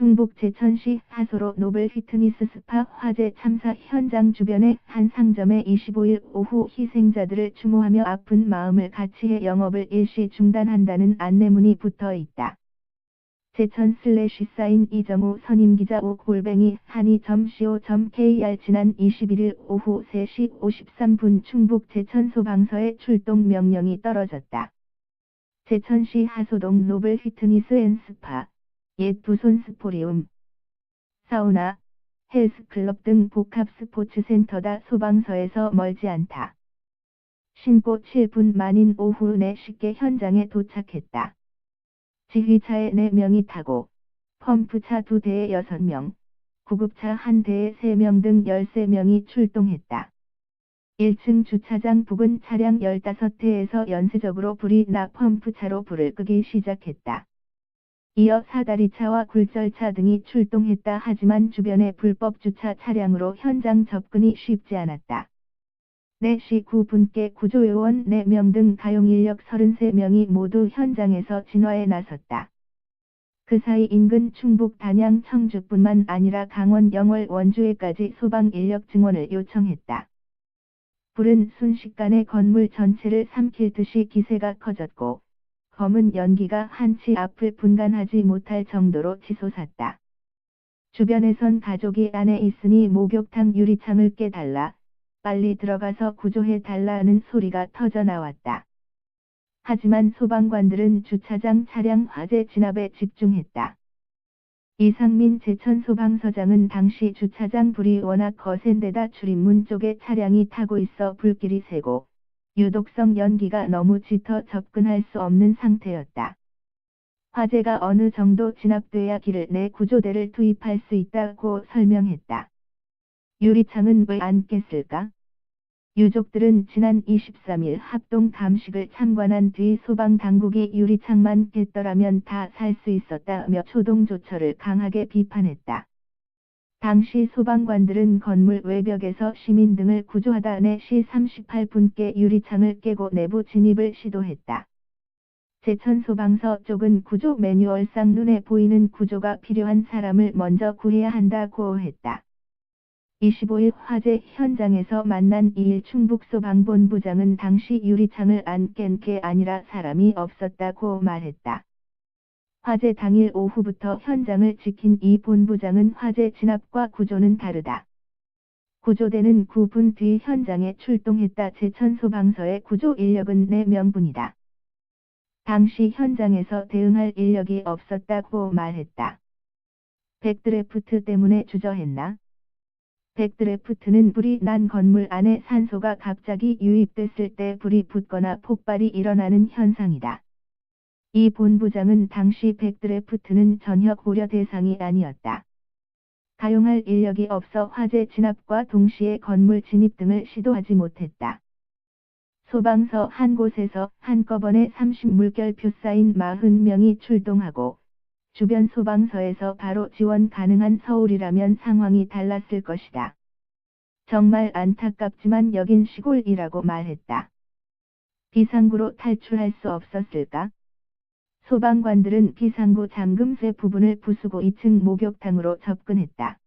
충북 제천시 하소로 노블 피트니스 스파 화재 참사 현장 주변의 한 상점에 25일 오후 희생자들을 추모하며 아픈 마음을 같이해 영업을 일시 중단한다는 안내문이 붙어 있다. 제천/사인 이정우 선임기자 @hani.co.kr 지난 21일 오후 3시 53분 충북 제천소방서에 출동 명령이 떨어졌다. 제천시 하소동 노블 피트니스 앤 스파, 옛 두손 스포리움, 사우나, 헬스클럽 등 복합 스포츠센터다 소방서에서 멀지 않다. 신고 7분 만인 오후 4시께 현장에 도착했다. 지휘차에 4명이 타고 펌프차 2대에 6명, 구급차 1대에 3명 등 13명이 출동했다. 1층 주차장 부근 차량 15대에서 연쇄적으로 불이 나 펌프차로 불을 끄기 시작했다. 이어 사다리차와 굴절차 등이 출동했다. 하지만 주변의 불법 주차 차량으로 현장 접근이 쉽지 않았다. 4시 9분께 구조요원 4명 등 가용인력 33명이 모두 현장에서 진화에 나섰다. 그 사이 인근 충북 단양 청주뿐만 아니라 강원 영월 원주에까지 소방 인력 증원을 요청했다. 불은 순식간에 건물 전체를 삼킬 듯이 기세가 커졌고 검은 연기가 한치 앞을 분간하지 못할 정도로 치솟았다. 주변에선 가족이 안에 있으니 목욕탕 유리창을 깨달라, 빨리 들어가서 구조해달라는 소리가 터져 나왔다. 하지만 소방관들은 주차장 차량 화재 진압에 집중했다. 이상민 제천소방서장은 당시 주차장 불이 워낙 거센 데다 출입문 쪽에 차량이 타고 있어 불길이 새고 유독성 연기가 너무 짙어 접근할 수 없는 상태였다. 화재가 어느 정도 진압돼야 길을 내 구조대를 투입할 수 있다고 설명했다. 유리창은 왜 안 깼을까? 유족들은 지난 23일 합동 감식을 참관한 뒤 소방당국이 유리창만 깼더라면 다 살 수 있었다며 초동조처를 강하게 비판했다. 당시 소방관들은 건물 외벽에서 시민 등을 구조하다 4시 38분께 유리창을 깨고 내부 진입을 시도했다. 제천소방서 쪽은 구조 매뉴얼상 눈에 보이는 구조가 필요한 사람을 먼저 구해야 한다고 했다. 25일 화재 현장에서 만난 이일 충북소방본부장은 당시 유리창을 안 깬 게 아니라 사람이 없었다고 말했다. 화재 당일 오후부터 현장을 지킨 이 본부장은 화재 진압과 구조는 다르다. 구조대는 9분 뒤 현장에 출동했다. 제천소방서의 구조 인력은 4명뿐이다. 당시 현장에서 대응할 인력이 없었다고 말했다. 백드래프트 때문에 주저했나? 백드래프트는 불이 난 건물 안에 산소가 갑자기 유입됐을 때 불이 붙거나 폭발이 일어나는 현상이다. 이 본부장은 당시 백드래프트는 전혀 고려 대상이 아니었다. 가용할 인력이 없어 화재 진압과 동시에 건물 진입 등을 시도하지 못했다. 소방서 한 곳에서 한꺼번에 30물결표 쌓인 40명이 출동하고 주변 소방서에서 바로 지원 가능한 서울이라면 상황이 달랐을 것이다. 정말 안타깝지만 여긴 시골이라고 말했다. 비상구로 탈출할 수 없었을까? 소방관들은 비상구 잠금쇠 부분을 부수고 2층 목욕탕으로 접근했다.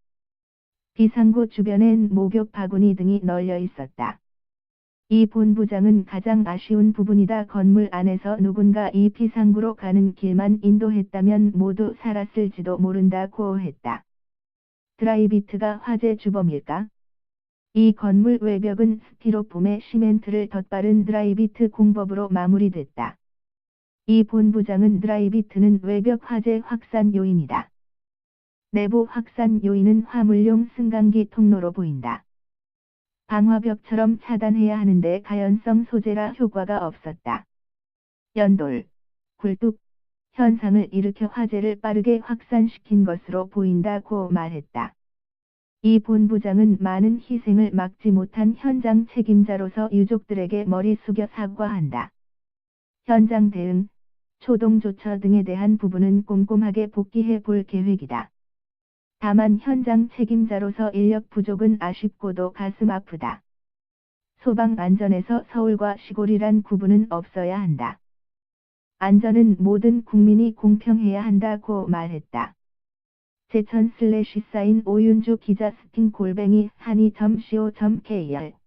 비상구 주변엔 목욕 바구니 등이 널려 있었다. 이 본부장은 가장 아쉬운 부분이다. 건물 안에서 누군가 이 비상구로 가는 길만 인도했다면 모두 살았을지도 모른다고 했다. 드라이비트가 화재 주범일까? 이 건물 외벽은 스티로폼에 시멘트를 덧바른 드라이비트 공법으로 마무리됐다. 이 본부장은 드라이비트는 외벽 화재 확산 요인이다. 내부 확산 요인은 화물용 승강기 통로로 보인다. 방화벽처럼 차단해야 하는데 가연성 소재라 효과가 없었다. 연돌, 굴뚝 현상을 일으켜 화재를 빠르게 확산시킨 것으로 보인다고 말했다. 이 본부장은 많은 희생을 막지 못한 현장 책임자로서 유족들에게 머리 숙여 사과한다. 현장 대응, 초동조처 등에 대한 부분은 꼼꼼하게 복기해 볼 계획이다. 다만 현장 책임자로서 인력 부족은 아쉽고도 가슴 아프다. 소방 안전에서 서울과 시골이란 구분은 없어야 한다. 안전은 모든 국민이 공평해야 한다고 말했다. 제천 / 사인 오윤주 기자 스팅 한이.co.kr